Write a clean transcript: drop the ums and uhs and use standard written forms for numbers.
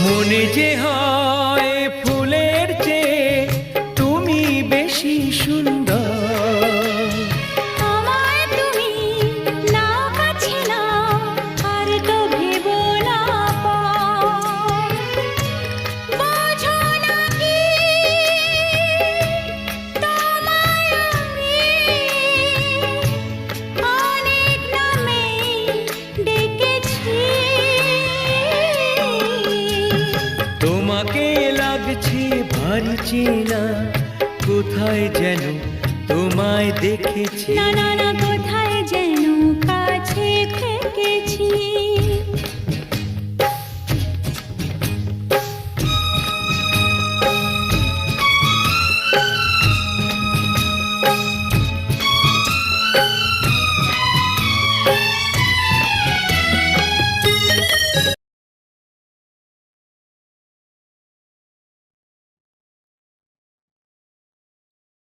মনে যে হয় ফুলের চেয়ে তুমি বেশি সুন্দর। আমায় তুমি নাও কাছে নাও, আর তো ভেবো না পর। বোঝো না কি তোমায় আমি অনেক নামে ডেকেছি। তোমাকে লাগছে ভারী চেনা, কোথায় যেন তোমায় দেখেছি। না না না, কোথায় যেন কাছে থেকেছি।